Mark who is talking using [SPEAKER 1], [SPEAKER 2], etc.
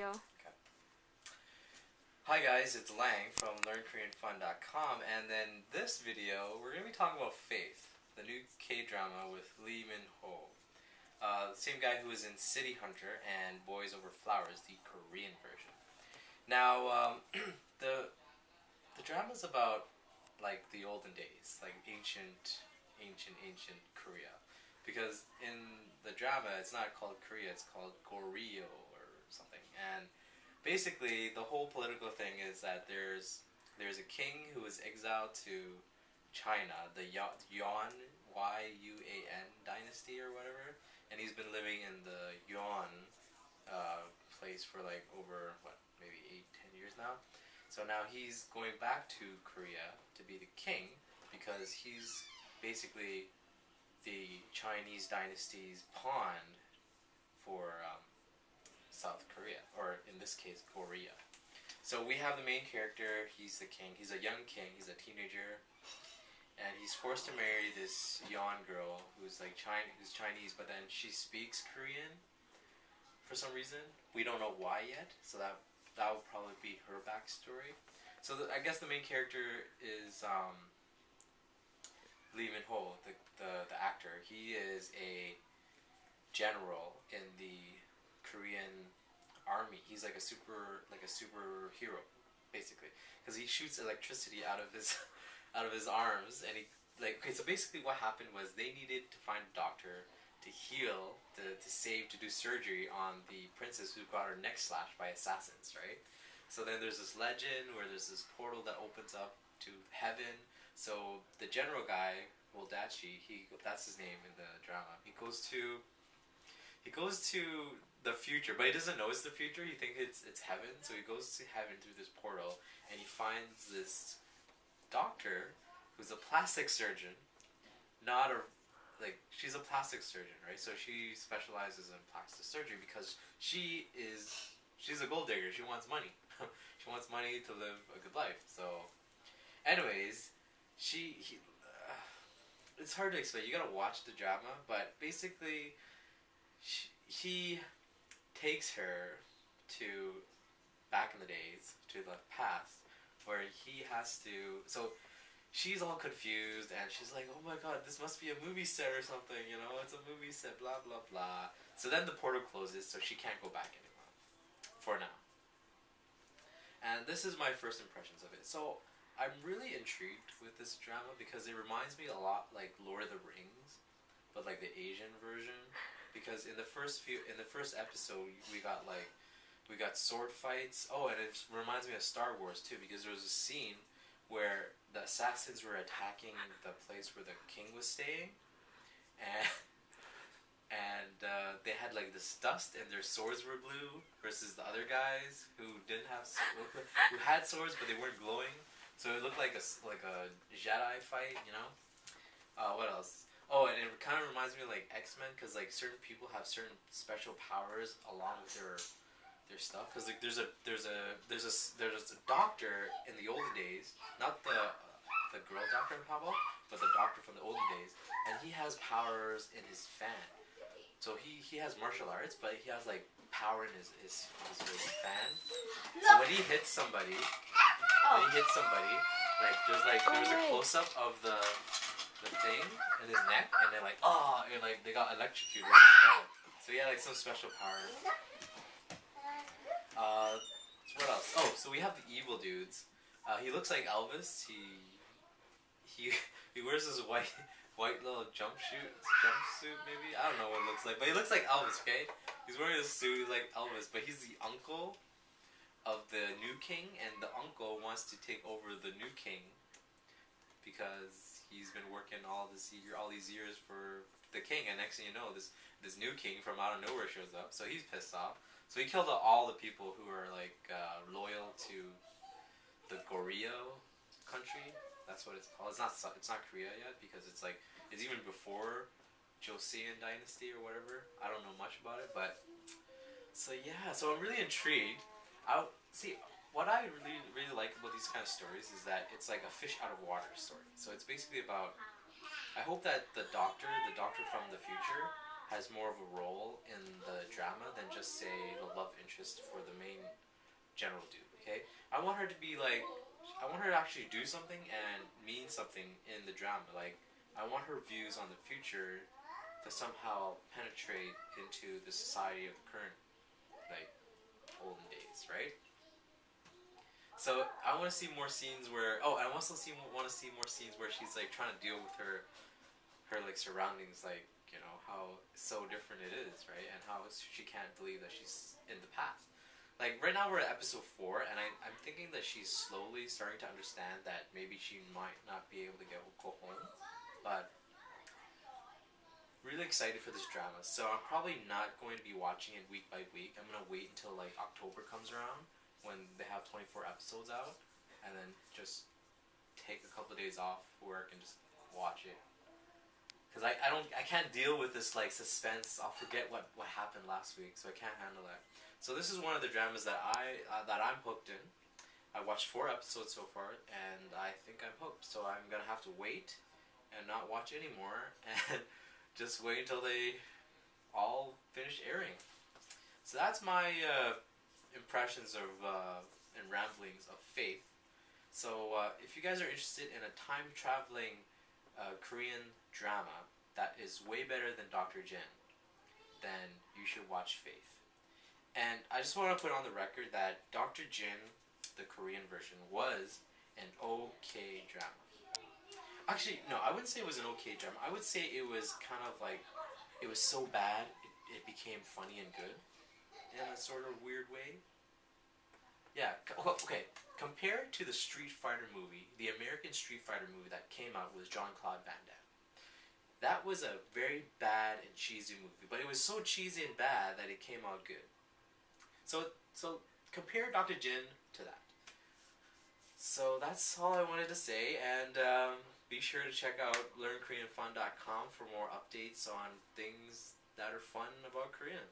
[SPEAKER 1] video.
[SPEAKER 2] Okay. Hi guys, it's Lang from LearnKoreanFun.com, and then this video we're going to be talking about Faith, the new K-drama with Lee Min-ho. The same guy who was in City Hunter and Boys Over Flowers, the Korean version. Now, the drama's about like the olden days, like ancient Korea. Because in the drama, it's not called Korea, it's called Goryeo or something. And basically, the whole political thing is that there's a king who was exiled to China, the Yuan Yuan dynasty or whatever, and he's been living in the Yuan place for like over what, maybe 8-10 years now. So now he's going back to Korea to be the king because he's basically the Chinese dynasty's pawn for South Korea, or in this case, Korea. So we have the main character. He's the king. He's a young king. He's a teenager, and he's forced to marry this Yeon girl who's like who's Chinese, but then she speaks Korean for some reason. We don't know why yet. So that will probably be her backstory. So I guess the main character is Lee Min-ho, the actor. He is a general in the Korean army. He's like a superhero, basically, because he shoots electricity out of his out of his arms, and he like okay. So basically, what happened was they needed to find a doctor to heal, to do surgery on the princess who got her neck slashed by assassins, right? So then there's this legend where there's this portal that opens up to heaven. So the general guy, Woldachi, that's his name in the drama. He goes to the future, but he doesn't know it's the future. He thinks it's heaven. So he goes to heaven through this portal, and he finds this doctor who's a plastic surgeon, not a she's a plastic surgeon, right? So she specializes in plastic surgery because she's a gold digger. She wants money. She wants money to live a good life. So, anyways, it's hard to explain. You gotta watch the drama, but basically, he takes her to back in the days, to the past, where he has to. So she's all confused, and she's like, "Oh my god, this must be a movie set or something. You know, it's a movie set." Blah blah blah. So then the portal closes, so she can't go back anymore, for now. And this is my first impressions of it. So I'm really intrigued with this drama because it reminds me a lot like Lord of the Rings, but like the Asian version. Because in the first episode, we got sword fights. Oh, and it reminds me of Star Wars too, because there was a scene where the assassins were attacking the place where the king was staying, and they had like this dust, and their swords were blue versus the other guys who didn't have who had swords but they weren't glowing. So it looked like a Jedi fight, you know. What else? Oh, and it kind of reminds me of like X-Men, because like certain people have certain special powers along with their stuff. Because like there's a doctor in the olden days, not the girl doctor in Pablo, but the doctor from the olden days, and he has powers in his fan. So he has martial arts, but he has like power in his fan. So when he hits somebody, like there's a close up of the thing in his neck, and they're like, oh, and like they got electrocuted with his head. So he had like some special power. What else? Oh, so we have the evil dudes. He looks like Elvis. He wears this white little jumpsuit maybe. I don't know what it looks like, but he looks like Elvis. Okay, he's wearing this suit like Elvis, but he's the uncle of the new king, and the uncle wants to take over the new king because he's been working all these years for the king, and next thing you know, this new king from out of nowhere shows up. So he's pissed off. So he killed all the people who are like loyal to the Goryeo country. That's what it's called. It's not Korea yet, because it's even before Joseon dynasty or whatever. I don't know much about it, but so yeah. So I'm really intrigued. What I really like about these kind of stories is that it's like a fish out of water story. So it's basically about. I hope that the doctor from the future, has more of a role in the drama than just say the love interest for the main general dude. Okay, I want her to be like, I want her to actually do something and mean something in the drama. Like, I want her views on the future to somehow penetrate into the society of the current, like, olden days, right? So I want to see more scenes where, oh, I also want to see more scenes where she's like trying to deal with her like surroundings, like, you know, how so different it is, right? And how she can't believe that she's in the past. Like, right now we're at episode 4, and I'm thinking that she's slowly starting to understand that maybe she might not be able to go home. But really excited for this drama. So I'm probably not going to be watching it week by week. I'm gonna wait until like October comes around when they have 24 episodes out, and then just take a couple of days off work and just watch it. Cause I can't deal with this like suspense. I'll forget what happened last week, so I can't handle that. So this is one of the dramas that I'm hooked in. I watched 4 episodes so far, and I think I'm hooked. So I'm gonna have to wait and not watch anymore, and just wait until they all finish airing. So that's my impressions of and ramblings of Faith. So if you guys are interested in a time traveling Korean drama that is way better than Dr. Jin, then you should watch Faith. And I just want to put on the record that Dr. Jin, the Korean version, was an okay drama. Actually, no, I wouldn't say it was an okay drama. I would say it was kind of like, it was so bad, it became funny and good in a sort of weird way. Yeah, okay. Compared to the Street Fighter movie, the American Street Fighter movie that came out with Jean-Claude Van Damme, that was a very bad and cheesy movie, but it was so cheesy and bad that it came out good. So compare Dr. Jin to that. So that's all I wanted to say, and be sure to check out learnkoreanfun.com for more updates on things that are fun about Korean.